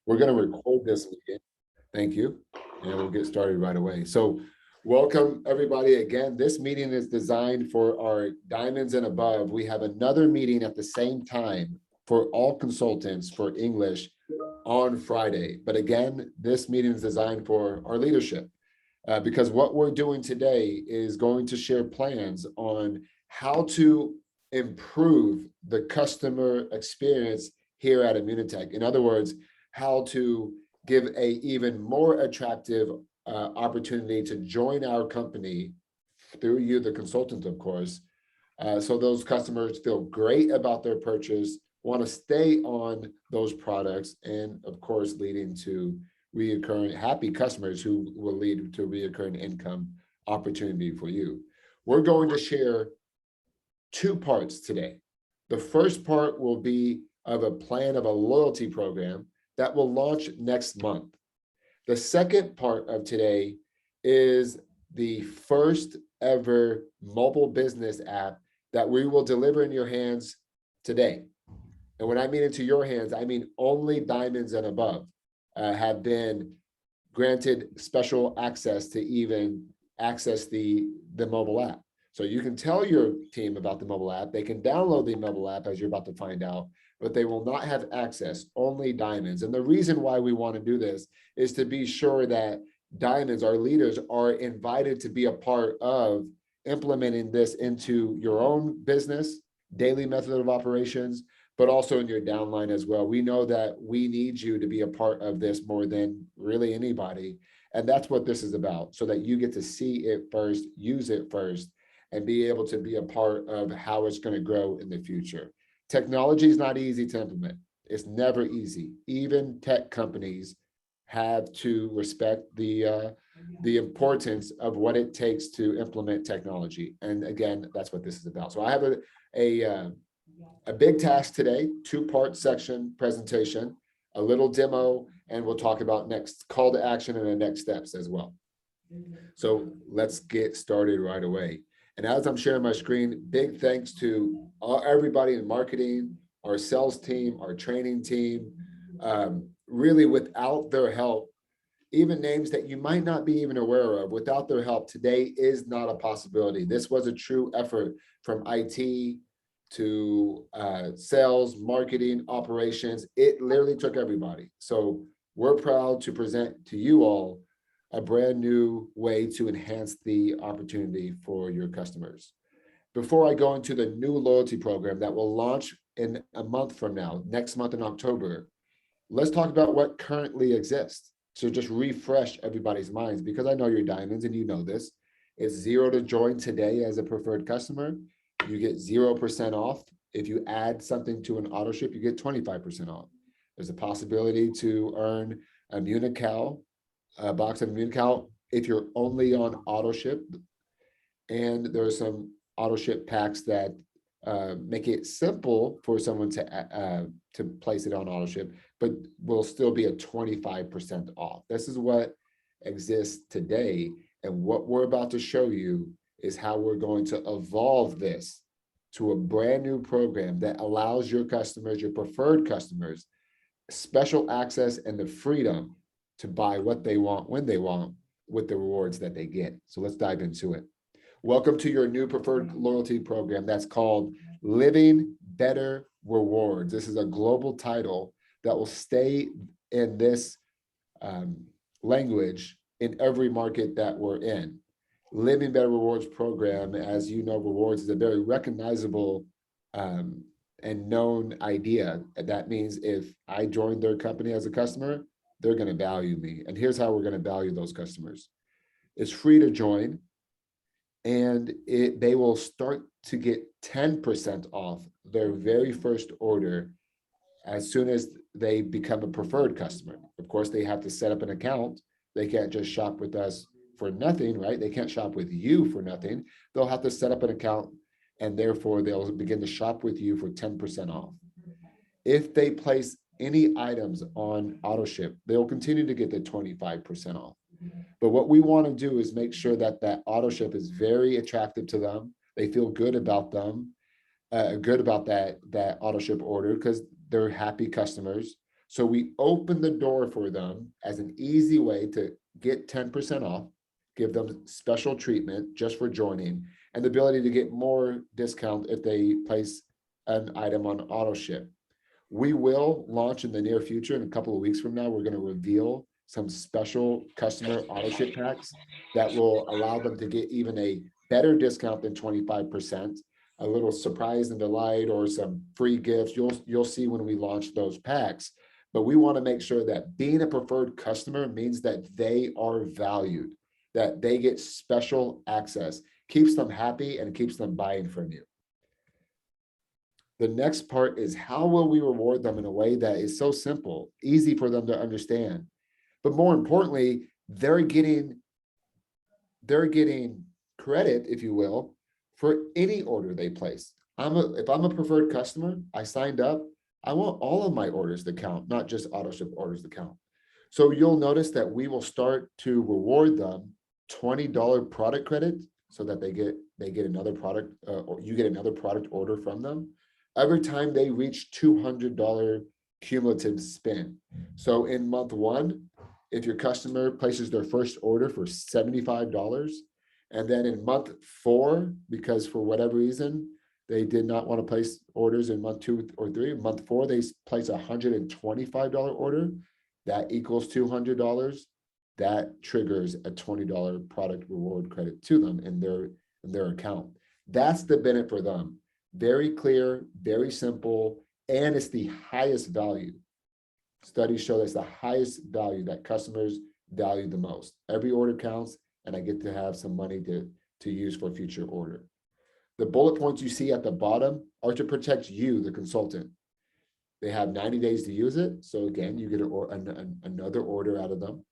We're going to record this again. Thank you. And we'll get started right away. So welcome everybody again. This meeting is designed for our diamonds and above. We have another meeting at the same time for all consultants for English on Friday. But again, this meeting is designed for our leadership because what we're doing today is going to share plans on how to improve the customer experience here at Immunitech. In other words, how to give a even more attractive opportunity to join our company through you, the consultant, of course. So those customers feel great about their purchase, want to stay on those products, and of course, leading to reoccurring happy customers who will lead to reoccurring income opportunity for you. We're going to share two parts today. The first part will be of a plan of a loyalty program that will launch next month. The second part of today is the first ever mobile business app that we will deliver in your hands today. And when I mean into your hands, I mean only diamonds and above have been granted special access to even access the mobile app. So you can tell your team about the mobile app. They can download the mobile app, as you're about to find out, but they will not have access, only diamonds. And the reason why we want to do this is to be sure that diamonds, our leaders, are invited to be a part of implementing this into your own business, daily method of operations, but also in your downline as well. We know that we need you to be a part of this more than really anybody. And that's what this is about, so that you get to see it first, use it first, and be able to be a part of how it's going to grow in the future. Technology is not easy to implement. It's never easy. Even tech companies have to respect the importance of what it takes to implement technology. And again, that's what this is about. So I have a big task today, two-part section presentation, a little demo, and we'll talk about next call to action and the next steps as well. So let's get started right away. And as I'm sharing my screen, big thanks to everybody in marketing, our sales team, our training team. Really, without their help, even names that you might not be even aware of, without their help, today is not a possibility. This was a true effort from IT to sales, marketing, operations. It literally took everybody. So we're proud to present to you all a brand new way to enhance the opportunity for your customers. Before I go into the new loyalty program that will launch in a month from now, next month in October, let's talk about what currently exists. So just refresh everybody's minds, because I know your diamonds and you know this. It's $0 to join today as a preferred customer. You get 0% off. If you add something to an auto ship, you get 25% off. There's a possibility to earn a Munical, a box of Munical if you're only on auto ship. And there's some auto ship packs that make it simple for someone to place it on auto ship, but will still be a 25% off. This is what exists today. And what we're about to show you is how we're going to evolve this to a brand new program that allows your customers, your preferred customers, special access and the freedom to buy what they want, when they want, with the rewards that they get. So let's dive into it. Welcome to your new preferred loyalty program that's called Living Better Rewards. This is a global title that will stay in this language in every market that we're in. Living Better Rewards program, as you know, rewards is a very recognizable and known idea. That means if I join their company as a customer, they're going to value me. And here's how we're going to value those customers. It's free to join, and they will start to get 10% off their very first order as soon as they become a preferred customer. Of course, they have to set up an account. They can't just shop with us for nothing, right? They can't shop with you for nothing. They'll have to set up an account, and therefore they'll begin to shop with you for 10% off. If they place any items on auto ship, they'll continue to get the 25% off. But what we want to do is make sure that that auto ship is very attractive to them. They feel good about them, good about that auto ship order, because they're happy customers. So we open the door for them as an easy way to get 10% off, give them special treatment just for joining, and the ability to get more discount if they place an item on auto ship. We will launch in the near future. In a couple of weeks from now, we're going to reveal some special customer auto ship packs that will allow them to get even a better discount than 25%, a little surprise and delight, or some free gifts. You'll see when we launch those packs. But we want to make sure that being a preferred customer means that they are valued, that they get special access, keeps them happy and keeps them buying from you. The next part is, how will we reward them in a way that is so simple, easy for them to understand? But more importantly, they're getting credit, if you will, for any order they place. If I'm a preferred customer, I signed up, I want all of my orders to count, not just auto ship orders to count. So you'll notice that we will start to reward them $20 product credit so that they get another product, or you get another product order from them every time they reach $200 cumulative spend. So in month one, if your customer places their first order for $75, and then in month 4, because for whatever reason, they did not want to place orders in month 2 or 3, month 4, they place a $125 order, that equals $200. That triggers a $20 product reward credit to them in their account. That's the benefit for them. Very clear, very simple, and it's the highest value. Studies show that's the highest value that customers value the most. Every order counts, and I get to have some money to use for a future order. The bullet points you see at the bottom are to protect you, the consultant. They have 90 days to use it. So again, you get another order out of them.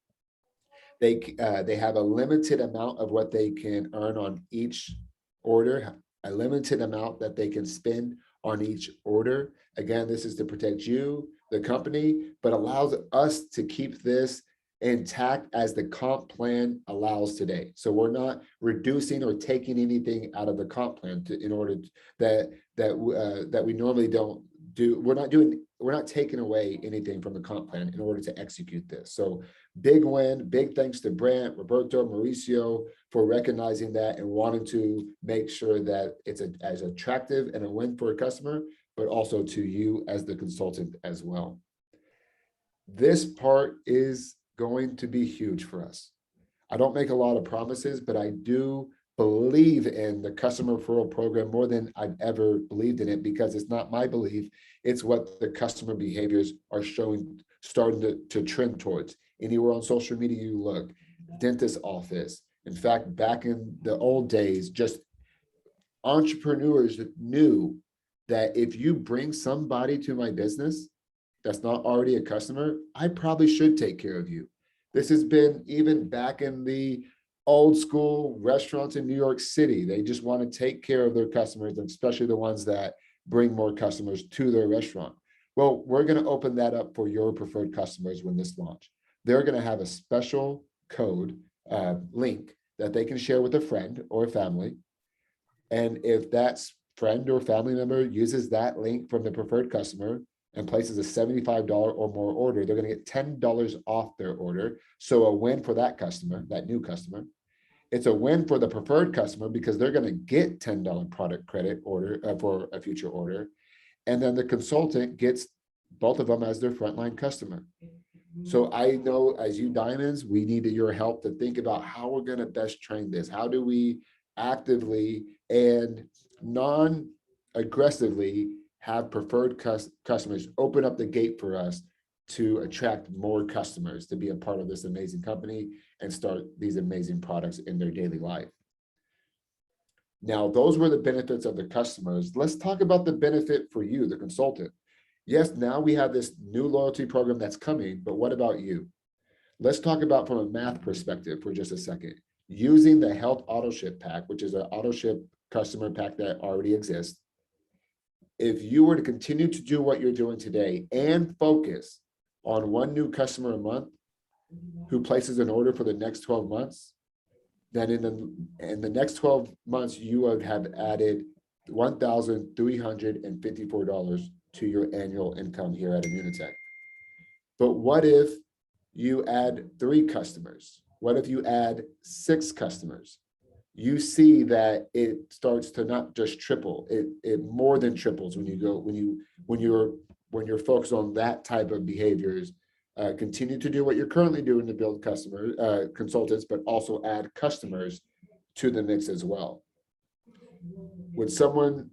They have a limited amount of what they can earn on each order, a limited amount that they can spend on each order. Again, this is to protect you, the company, but allows us to keep this intact as the comp plan allows today. So we're not reducing or taking anything out of the comp plan in order that we normally don't do. We're not taking away anything from the comp plan in order to execute this. So big win, big thanks to Brant, Roberto, Mauricio for recognizing that and wanting to make sure that it's as attractive and a win for a customer, but also to you as the consultant as well. This part is going to be huge for us. I don't make a lot of promises, but I do believe in the customer referral program more than I've ever believed in it, because it's not my belief, it's what the customer behaviors are starting to trend towards. Anywhere on social media you look, dentist office. In fact, back in the old days, just entrepreneurs knew that if you bring somebody to my business that's not already a customer, I probably should take care of you. This has been even back in the old school restaurants in New York City. They just want to take care of their customers, and especially the ones that bring more customers to their restaurant. Well, we're going to open that up for your preferred customers when this launch. They're going to have a special code link that they can share with a friend or a family. And if that friend or family member uses that link from the preferred customer and places a $75 or more order, they're going to get $10 off their order. So a win for that customer, that new customer. It's a win for the preferred customer because they're going to get $10 product credit order for a future order. And then the consultant gets both of them as their frontline customer. So I know as you diamonds, we need your help to think about how we're going to best train this. How do we actively and non-aggressively have preferred customers open up the gate for us to attract more customers to be a part of this amazing company and start these amazing products in their daily life. Now, those were the benefits of the customers. Let's talk about the benefit for you, the consultant. Yes, now we have this new loyalty program that's coming, but what about you? Let's talk about from a math perspective for just a second. Using the Health Auto Ship Pack, which is an auto ship customer pack that already exists. If you were to continue to do what you're doing today and focus on one new customer a month who places an order for the next 12 months, then in the next 12 months, you would have added $1,354 to your annual income here at Immunitech. But what if you add 3 customers? What if you add 6 customers? You see that it starts to not just triple, it more than triples when you're focused on that type of behaviors. Continue to do what you're currently doing to build consultants, but also add customers to the mix as well. When someone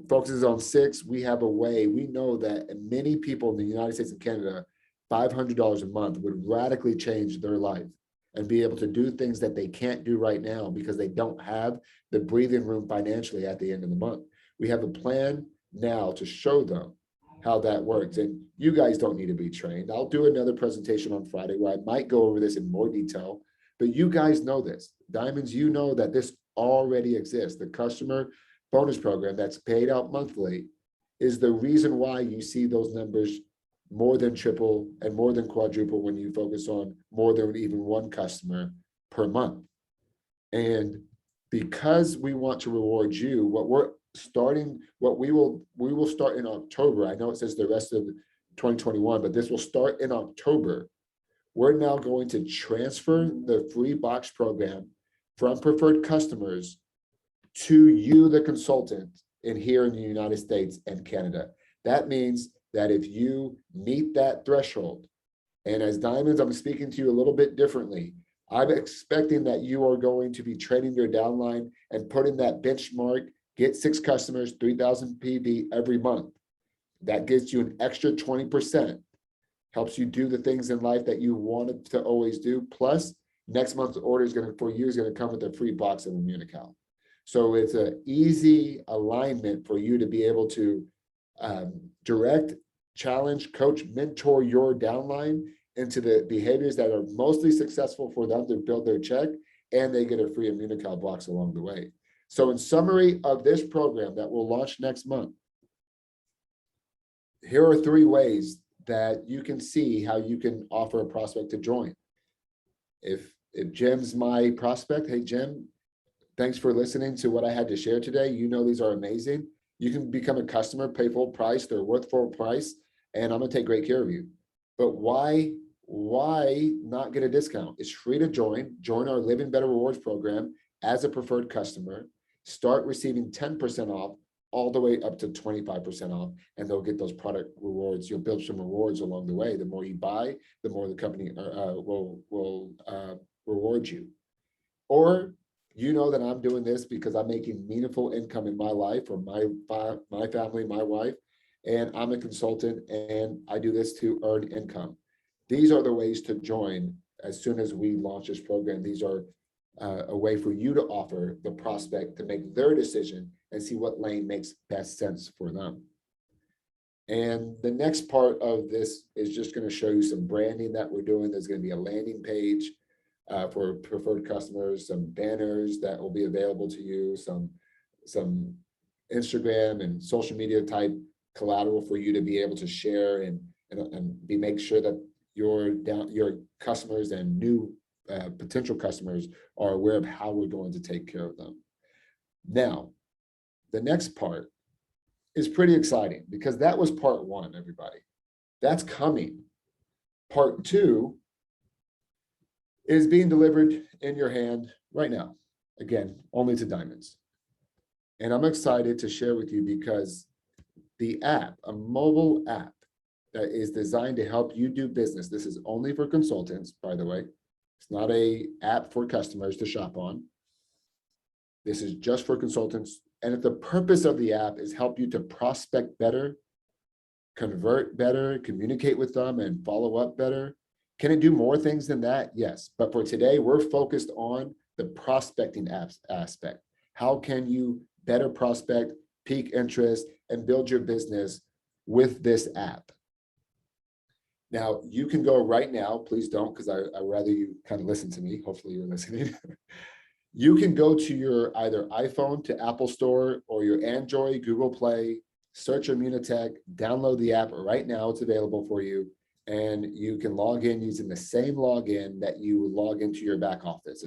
focuses on 6, we have a way. We know that many people in the United States and Canada, $500 a month would radically change their life and be able to do things that they can't do right now because they don't have the breathing room financially at the end of the month. We have a plan now to show them how that works. And you guys don't need to be trained. I'll do another presentation on Friday where I might go over this in more detail, but you guys know this. Diamonds, you know that this already exists. The customer bonus program that's paid out monthly is the reason why you see those numbers more than triple and more than quadruple when you focus on more than even 1 customer per month. And because we want to reward you, what we will start in October. I know it says the rest of 2021, but this will start in October. We're now going to transfer the free box program from preferred customers to you, the consultant, in here in the United States and Canada. That means that if you meet that threshold, and as Diamonds, I'm speaking to you a little bit differently. I'm expecting that you are going to be training your downline and putting that benchmark, get 6 customers, 3,000 PV every month. That gives you an extra 20%, helps you do the things in life that you wanted to always do. Plus, next month's order for you is going to come with a free box of Immunical. So it's an easy alignment for you to be able to direct, challenge, coach, mentor your downline into the behaviors that are mostly successful for them to build their check, and they get a free Immunical box along the way. So in summary of this program that will launch next month, here are 3 ways that you can see how you can offer a prospect to join. If Jim's my prospect, hey Jim, thanks for listening to what I had to share today. You know these are amazing. You can become a customer, pay full price, they're worth full price, and I'm gonna take great care of you. But why not get a discount? It's free to join our Living Better Rewards program as a preferred customer, start receiving 10% off all the way up to 25% off, and they'll get those product rewards. You'll build some rewards along the way. The more you buy, the more the company will reward you. Or you know that I'm doing this because I'm making meaningful income in my life for my family, my wife, and I'm a consultant and I do this to earn income. These are the ways to join as soon as we launch this program. These are a way for you to offer the prospect to make their decision and see what lane makes best sense for them. And the next part of this is just going to show you some branding that we're doing. There's going to be a landing page for preferred customers, some banners that will be available to you, some Instagram and social media type collateral for you to be able to share and make sure that your customers and new potential customers are aware of how we're going to take care of them. Now, the next part is pretty exciting because that was part 1, everybody. That's coming. Part 2 is being delivered in your hand right now. Again, only to Diamonds. And I'm excited to share with you because the app, a mobile app that is designed to help you do business. This is only for consultants, by the way. It's not an app for customers to shop on. This is just for consultants. And if the purpose of the app is help you to prospect better, convert better, communicate with them, and follow up better, can it do more things than that? Yes. But for today, we're focused on the prospecting aspect. How can you better prospect, pique interest, and build your business with this app? Now, you can go right now. Please don't, because I'd rather you kind of listen to me. Hopefully you're listening. You can go to your either iPhone to Apple Store or your Android, Google Play, search Immunitech, download the app right now. It's available for you. And you can log in using the same login that you log into your back office.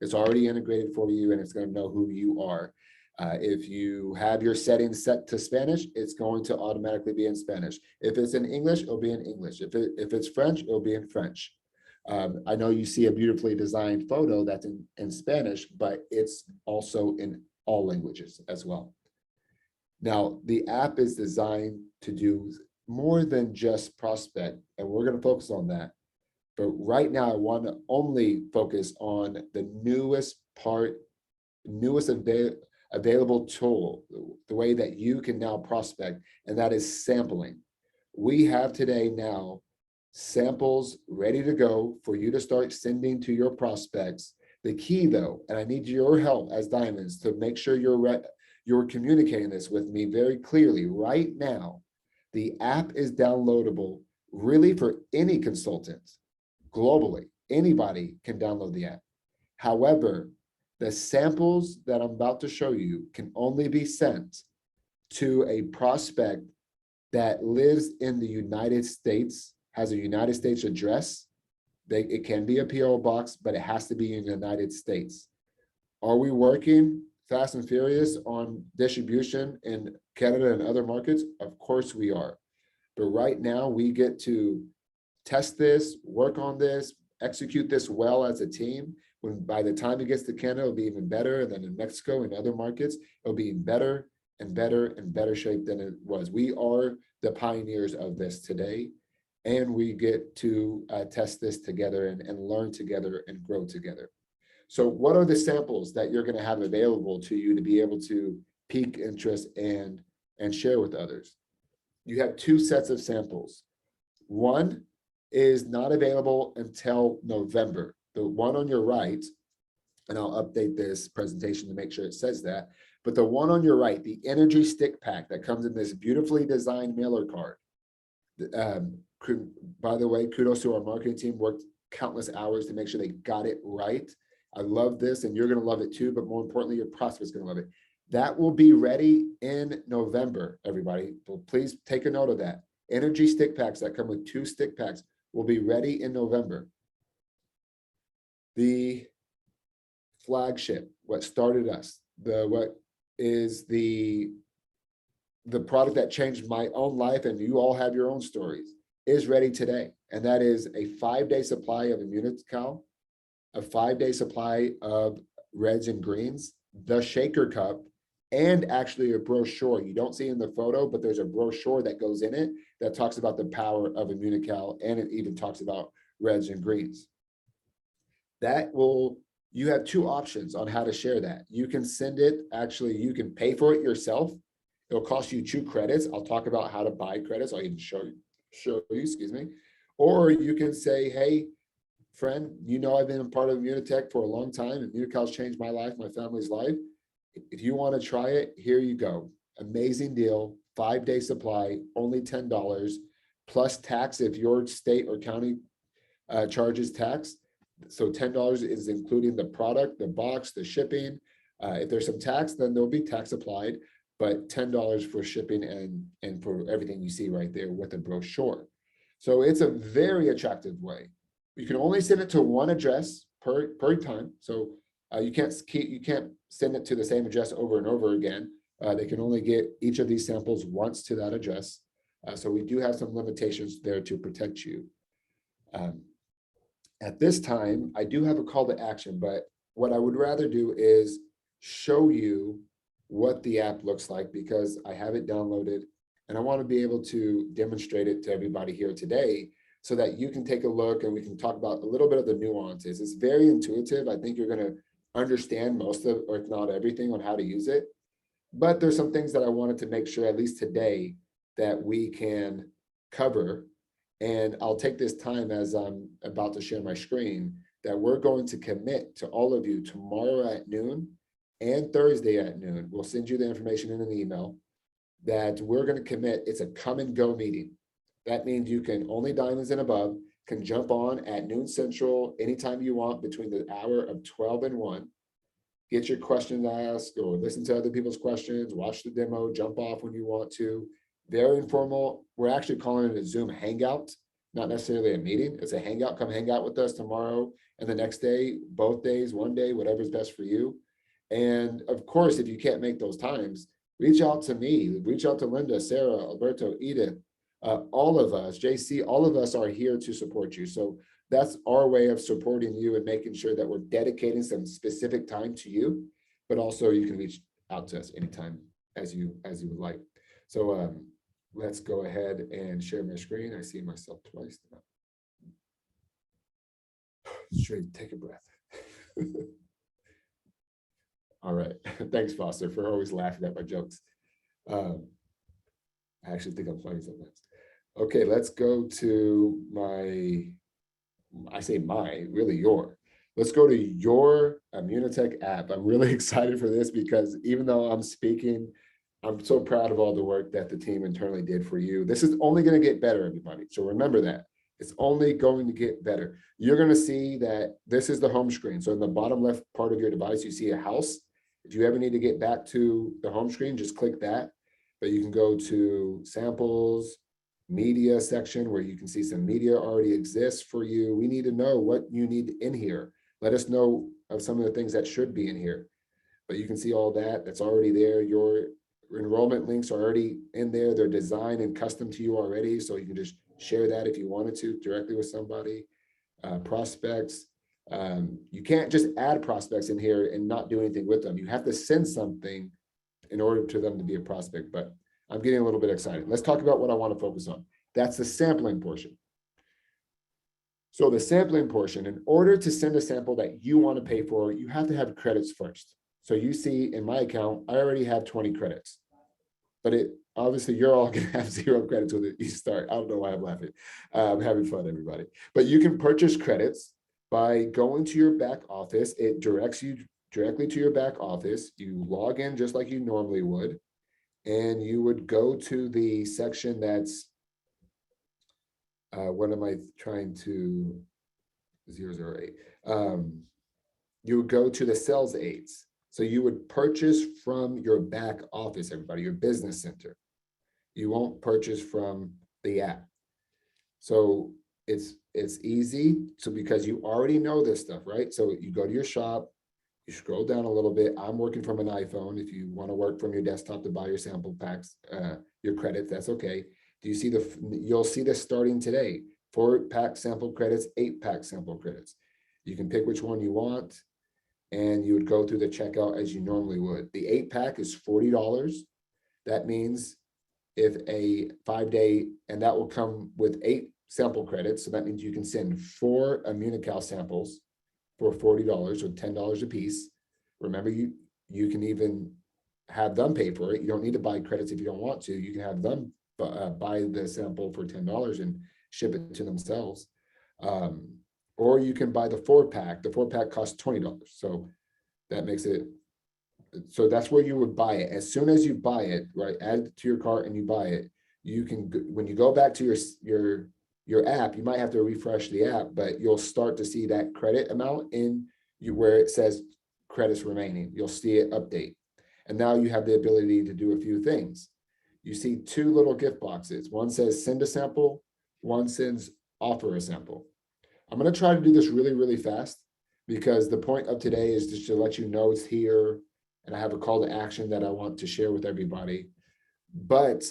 It's already integrated for you and it's going to know who you are. If you have your settings set to Spanish, it's going to automatically be in Spanish. If it's in English, it'll be in English. If it's French, it'll be in French. I know you see a beautifully designed photo that's in Spanish, but it's also in all languages as well. Now, the app is designed to do more than just prospect, and we're going to focus on that. But right now, I want to only focus on the newest available tool, the way that you can now prospect, and that is sampling. We have today now samples ready to go for you to start sending to your prospects. The key though, and I need your help as diamonds to make sure you're communicating this with me very clearly right now. The app is downloadable really for any consultant globally. Anybody can download the app. However, the samples that I'm about to show you can only be sent to a prospect that lives in the United States, has a United States address. It can be a PO box, but it has to be in the United States. Are we working fast and furious on distribution in Canada and other markets? Of course we are. But right now we get to test this, work on this, execute this well as a team. When by the time it gets to Canada, it'll be even better. And then in Mexico and other markets, it'll be better and better and better shape than it was. We are the pioneers of this today, and we get to test this together and learn together and grow together. So what are the samples that you're going to have available to you to be able to pique interest and share with others? You have two sets of samples. One is not available until November. The one on your right, and I'll update this presentation to make sure it says that, but the one on your right, the energy stick pack that comes in this beautifully designed mailer card. By the way, kudos to our marketing team, worked countless hours to make sure they got it right. I love this, and you're going to love it too, but more importantly, your prospect's going to love it. That will be ready in November, everybody. So please take a note of that. Energy stick packs that come with 2 stick packs will be ready in November. The flagship, what started us, what is the product that changed my own life, and you all have your own stories, is ready today. And that is a 5-day supply of Immunical, a 5-day supply of reds and greens, the shaker cup, and actually a brochure. You don't see in the photo, but there's a brochure that goes in it that talks about the power of Immunical, and it even talks about reds and greens. You have 2 options on how to share that. You can send it, actually, you can pay for it yourself. It'll cost you 2 credits. I'll talk about how to buy credits. I'll even show you, excuse me. Or you can say, hey, friend, I've been a part of Immunitech for a long time, and Immunical's changed my life, my family's life. If you want to try it, here you go. Amazing deal, 5-day supply, only $10, plus tax if your state or county charges tax. So $10 is including the product, the box, the shipping. If there's some tax, then there'll be tax applied, but $10 for shipping and for everything you see right there with a brochure. So it's a very attractive way. You can only send it to one address per time. So you can't send it to the same address over and over again. They can only get each of these samples once to that address. So we do have some limitations there to protect you. At this time, I do have a call to action, but what I would rather do is show you what the app looks like, because I have it downloaded and I want to be able to demonstrate it to everybody here today so that you can take a look and we can talk about a little bit of the nuances. It's very intuitive. I think you're going to understand most of, or if not everything, on how to use it. But there's some things that I wanted to make sure, at least today, that we can cover. And I'll take this time as I'm about to share my screen that we're going to commit to all of you tomorrow at noon and Thursday at noon. We'll send you the information in an email that we're going to commit. It's a come and go meeting. That means you can only diamonds and above can jump on at noon Central anytime you want between the hour of 12 and 1. Get your questions asked or listen to other people's questions, watch the demo, jump off when you want to. Very informal. We're actually calling it a Zoom hangout, not necessarily a meeting. It's a hangout. Come hang out with us tomorrow and the next day, both days, one day, whatever's best for you. And of course, if you can't make those times, reach out to me, reach out to Linda, Sarah, Alberto, Edith, all of us, JC, all of us are here to support you. So that's our way of supporting you and making sure that we're dedicating some specific time to you, but also you can reach out to us anytime as you would like. So let's go ahead and share my screen. I see myself twice now. Straight, take a breath. All right. Thanks, Foster, for always laughing at my jokes. I actually think I'm funny sometimes. Okay, let's go to really your. Let's go to your Immunotech app. I'm really excited for this because even though I'm speaking, I'm so proud of all the work that the team internally did for you. This is only going to get better, everybody. So remember that. It's only going to get better. You're going to see that this is the home screen. So in the bottom left part of your device, you see a house. If you ever need to get back to the home screen, just click that. But you can go to samples, media section where you can see some media already exists for you. We need to know what you need in here. Let us know of some of the things that should be in here. But you can see all that, that's already there. Your enrollment links are already in there. They're designed and custom to you already. So you can just share that if you wanted to directly with somebody. Prospects. You can't just add prospects in here and not do anything with them. You have to send something in order to them to be a prospect, but I'm getting a little bit excited. Let's talk about what I want to focus on. That's the sampling portion. So the sampling portion, in order to send a sample that you want to pay for, you have to have credits first. So you see in my account, I already have 20 credits, but obviously you're all going to have 0 credits when you start. I don't know why I'm laughing. I'm having fun, everybody. But you can purchase credits by going to your back office. It directs you directly to your back office. You log in just like you normally would, and you would go to the section that's, what am I trying to, 008. You would go to the sales aids. So you would purchase from your back office, everybody, your business center. You won't purchase from the app. So it's easy. So because you already know this stuff, right? So you go to your shop, you scroll down a little bit. I'm working from an iPhone. If you want to work from your desktop to buy your sample packs, your credits, that's okay. Do you see you'll see this starting today, 4-pack sample credits, 8-pack sample credits. You can pick which one you want, and you would go through the checkout as you normally would. The 8-pack is $40. That means if a 5-day, and that will come with 8 sample credits. So that means you can send 4 Immunical samples for $40 or $10 a piece. Remember, you can even have them pay for it. You don't need to buy credits if you don't want to. You can have them buy the sample for $10 and ship it to themselves. Or you can buy the 4-pack. The 4-pack costs $20. So that makes it, so that's where you would buy it. As soon as you buy it, right, add it to your cart and you buy it, you can, when you go back to your app, you might have to refresh the app, but you'll start to see that credit amount in you where it says credits remaining. You'll see it update. And now you have the ability to do a few things. You see 2 little gift boxes. One says send a sample, one says offer a sample. I'm going to try to do this really, really fast because the point of today is just to let you know it's here. And I have a call to action that I want to share with everybody. But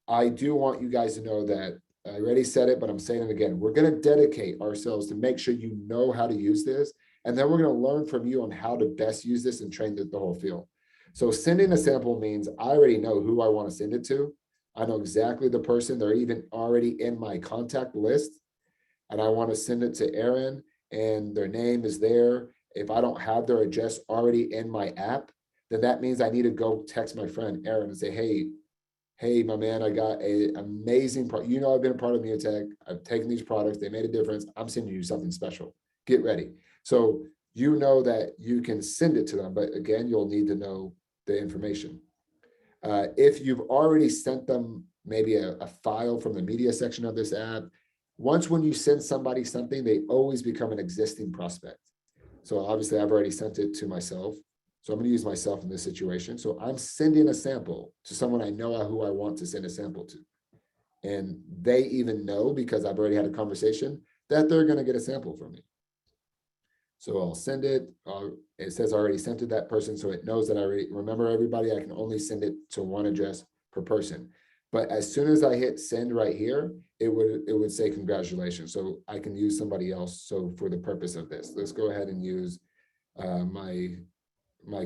I do want you guys to know that I already said it, but I'm saying it again. We're going to dedicate ourselves to make sure you know how to use this. And then we're going to learn from you on how to best use this and train the whole field. So sending a sample means I already know who I want to send it to. I know exactly the person. They're even already in my contact list. And I want to send it to Aaron and their name is there. If I don't have their address already in my app, then that means I need to go text my friend Aaron and say, hey, my man, I got an amazing product. You know, I've been a part of Immunotech. I've taken these products. They made a difference. I'm sending you something special. Get ready. So you know that you can send it to them. But again, you'll need to know the information. If you've already sent them maybe a file from the media section of this app, once when you send somebody something, they always become an existing prospect. So obviously I've already sent it to myself. So I'm going to use myself in this situation. So I'm sending a sample to someone I know who I want to send a sample to. And they even know, because I've already had a conversation, that they're going to get a sample from me. So I'll send it. It says I already sent it to that person, so it knows that I already remember everybody. I can only send it to one address per person. But as soon as I hit send right here, it would say congratulations. So I can use somebody else. So for the purpose of this, let's go ahead and use my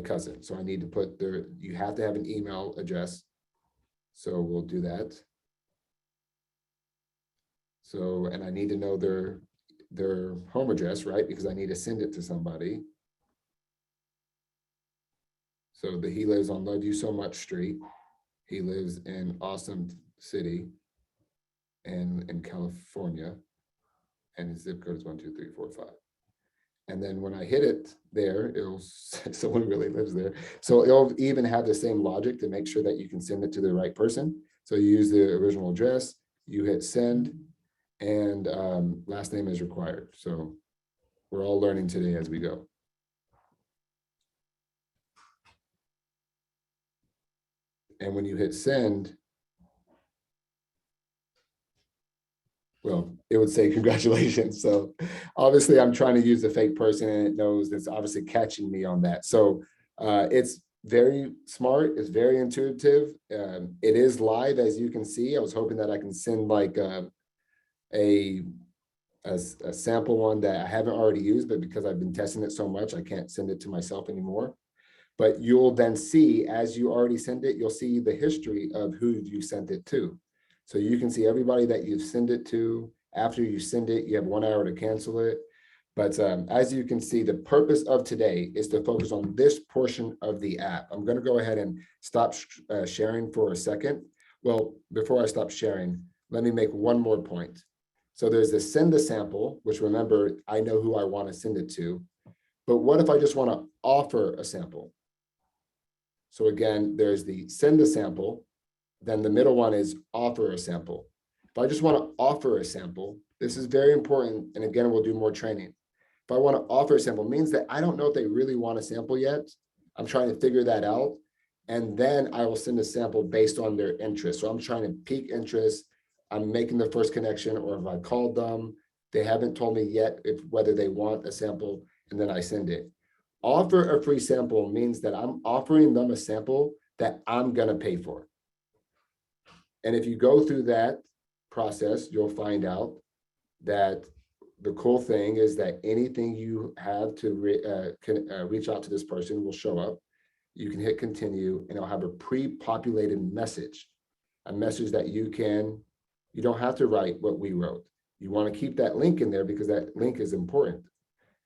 cousin. So I need to put you have to have an email address. So we'll do that. So, and I need to know their home address, right? Because I need to send it to somebody. So he lives on Love You So Much Street. He lives in Awesome City in California. And his zip code is 12345. And then when I hit it there, it'll someone really lives there. So it'll even have the same logic to make sure that you can send it to the right person. So you use the original address, you hit send, and last name is required. So we're all learning today as we go. And when you hit send, well, it would say congratulations. So obviously I'm trying to use the fake person and it knows it's obviously catching me on that. So it's very smart. It's very intuitive. It is live, as you can see. I was hoping that I can send like a sample one that I haven't already used, but because I've been testing it so much, I can't send it to myself anymore. But you'll then see, as you already sent it, you'll see the history of who you sent it to. So you can see everybody that you've sent it to. After you send it, you have 1 hour to cancel it. But as you can see, the purpose of today is to focus on this portion of the app. I'm going to go ahead and stop sharing for a second. Well, before I stop sharing, let me make one more point. So there's the send a sample, which remember, I know who I want to send it to. But what if I just want to offer a sample? So again, there's the send a sample. Then the middle one is offer a sample. If I just want to offer a sample, this is very important. And again, we'll do more training. If I want to offer a sample, means that I don't know if they really want a sample yet. I'm trying to figure that out. And then I will send a sample based on their interest. So I'm trying to pique interest. I'm making the first connection, or if I called them, they haven't told me yet whether they want a sample, and then I send it. Offer a free sample means that I'm offering them a sample that I'm going to pay for. And if you go through that process, you'll find out that the cool thing is that anything you have to reach out to this person will show up. You can hit continue, and it'll have a pre-populated message, a message that you don't have to write what we wrote. You want to keep that link in there because that link is important,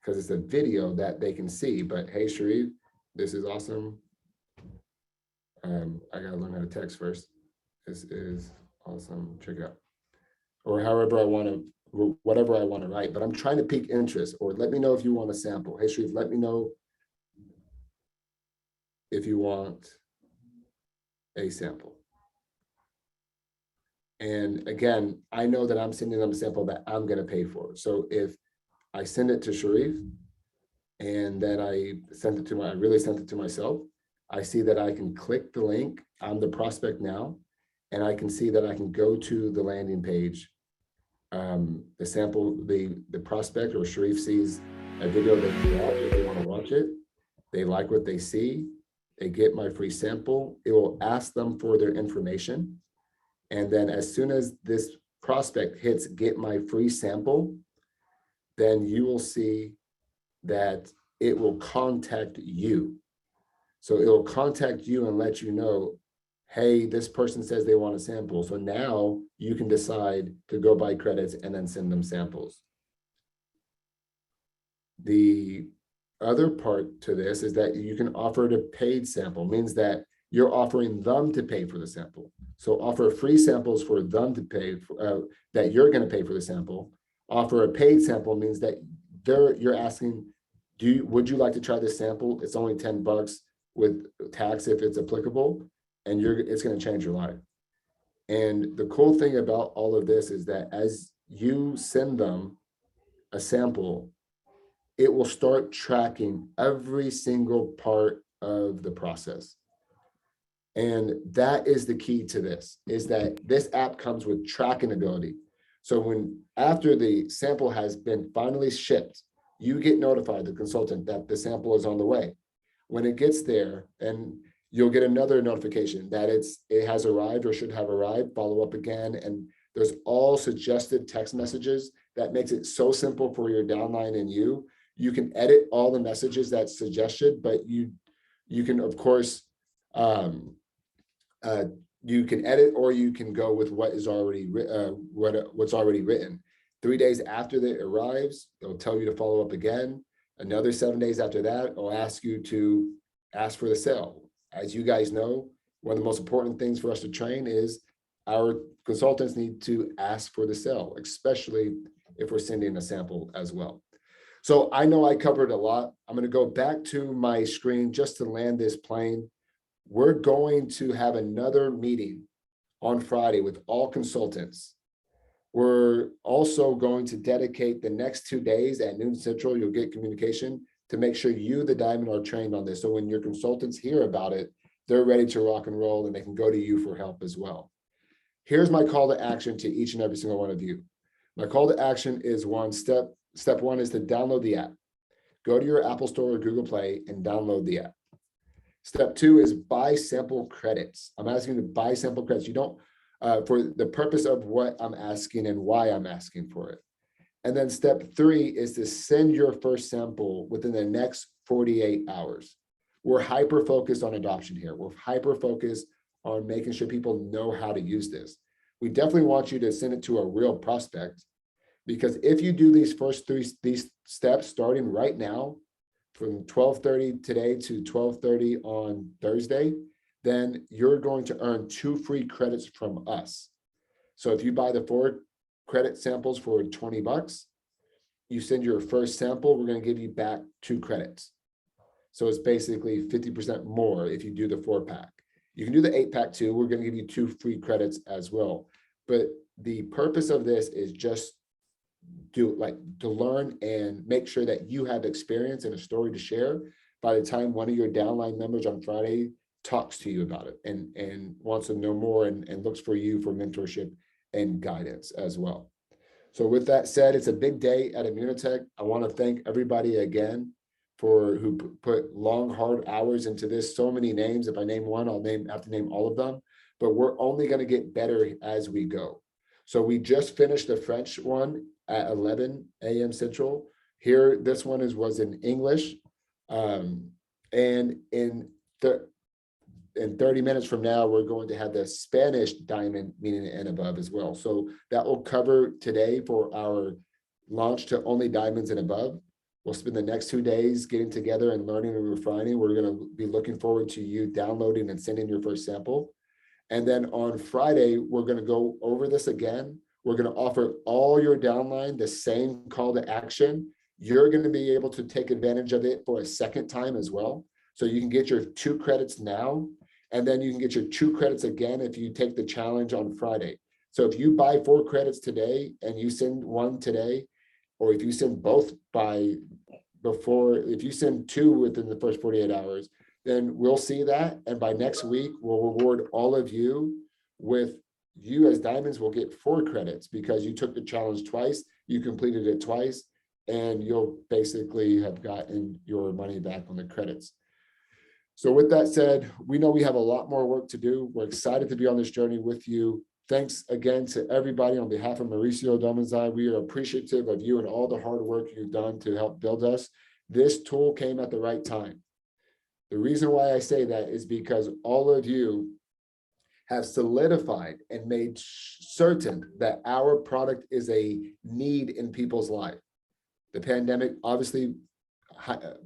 because it's a video that they can see. But hey, Sharif, this is awesome. I got to learn how to text first. This is awesome. Check it out. Or however I want to, whatever I want to write, but I'm trying to pique interest, or let me know if you want a sample. Hey, Sharif, let me know if you want a sample. And again, I know that I'm sending them a sample that I'm going to pay for. So if I send it to Sharif and then I really sent it to myself, I see that I can click the link. I'm the prospect now, and I can see that I can go to the landing page. The sample, the prospect or Sharif sees a video they can watch if they want to watch it. They like what they see. They get my free sample. It will ask them for their information. And then as soon as this prospect hits get my free sample, then you will see that it will contact you. So it will contact you and let you know, hey, this person says they want a sample. So now you can decide to go buy credits and then send them samples. The other part to this is that you can offer a paid sample, means that you're offering them to pay for the sample. So offer free samples for them to pay for, that you're going to pay for the sample. Offer a paid sample means that you're asking, would you like to try this sample? It's only $10 with tax if it's applicable, and it's going to change your life. And the cool thing about all of this is that as you send them a sample, it will start tracking every single part of the process. And that is the key to this, is that this app comes with tracking ability. So after the sample has been finally shipped, you get notified, the consultant, that the sample is on the way. When it gets there, and you'll get another notification that it has arrived or should have arrived, follow up again. And there's all suggested text messages that makes it so simple for your downline and you. You can edit all the messages that's suggested, but you can, of course, you can edit, or you can go with what is already what's already written. 3 days after it arrives, it'll tell you to follow up again. Another 7 days after that, it'll ask you to ask for the sale. As you guys know, one of the most important things for us to train is our consultants need to ask for the sale, especially if we're sending a sample as well. So I know I covered a lot. I'm going to go back to my screen just to land this plane. We're going to have another meeting on Friday with all consultants. We're also going to dedicate the next 2 days at noon Central. You'll get communication to make sure you, the diamond, are trained on this. So when your consultants hear about it, they're ready to rock and roll, and they can go to you for help as well. Here's my call to action to each and every single one of you. My call to action is step one is to download the app. Go to your Apple Store or Google Play and download the app. Step two is buy sample credits. I'm asking you to buy sample credits. You don't, for the purpose of what I'm asking and why I'm asking for it. And then step three is to send your first sample within the next 48 hours. We're hyper-focused on adoption here. We're hyper-focused on making sure people know how to use this. We definitely want you to send it to a real prospect, because if you do these first these steps starting right now, from 12:30 today to 12:30 on Thursday, then you're going to earn 2 free credits from us. So if you buy the 4 credit samples for $20, you send your first sample, we're going to give you back 2 credits. So it's basically 50% more if you do the 4-pack. You can do the 8-pack too. We're going to give you 2 free credits as well. But the purpose of this is just to learn and make sure that you have experience and a story to share by the time one of your downline members on Friday talks to you about it and wants to know more and looks for you for mentorship and guidance as well. So with that said, it's a big day at Immunotech. I want to thank everybody again for who put long, hard hours into this. So many names. If I name one, I'll have to name all of them, but we're only going to get better as we go. So we just finished the French one at 11 a.m. Central. Here, this one was in English. And in 30 minutes from now, we're going to have the Spanish diamond meaning and above as well. So that will cover today for our launch to only diamonds and above. We'll spend the next 2 days getting together and learning and refining. We're going to be looking forward to you downloading and sending your first sample. And then on Friday, we're going to go over this again. We're going to offer all your downline the same call to action. You're going to be able to take advantage of it for a second time as well. So you can get your 2 credits now, and then you can get your 2 credits again if you take the challenge on Friday. So if you buy 4 credits today and you send 1 today, or if you send both if you send 2 within the first 48 hours, then we'll see that. And by next week, we'll reward all of you with, you as diamonds will get 4 credits because you took the challenge twice, you completed it twice, and you'll basically have gotten your money back on the credits. So with that said, we know we have a lot more work to do. We're excited to be on this journey with you. Thanks again to everybody on behalf of Mauricio Domenzai. We are appreciative of you and all the hard work you've done to help build us. This tool came at the right time. The reason why I say that is because all of you have solidified and made certain that our product is a need in people's life. The pandemic obviously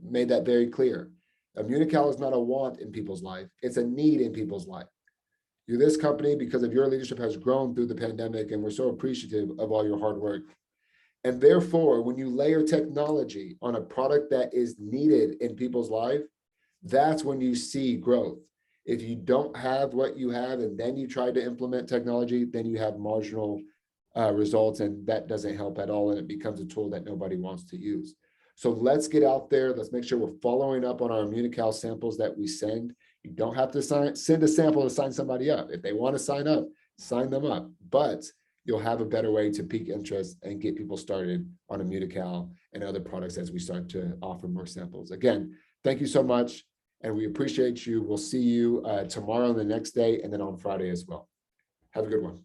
made that very clear. Immunical is not a want in people's life, it's a need in people's life. This company, because of your leadership, has grown through the pandemic, and we're so appreciative of all your hard work. And therefore, when you layer technology on a product that is needed in people's life, that's when you see growth. If you don't have what you have and then you try to implement technology, then you have marginal results, and that doesn't help at all, and it becomes a tool that nobody wants to use. So let's get out there. Let's make sure we're following up on our Immunical samples that we send. You don't have to send a sample to sign somebody up. If they want to sign up, sign them up. But you'll have a better way to pique interest and get people started on Immunical and other products as we start to offer more samples. Again, thank you so much, and we appreciate you. We'll see you tomorrow and the next day, and then on Friday as well. Have a good one.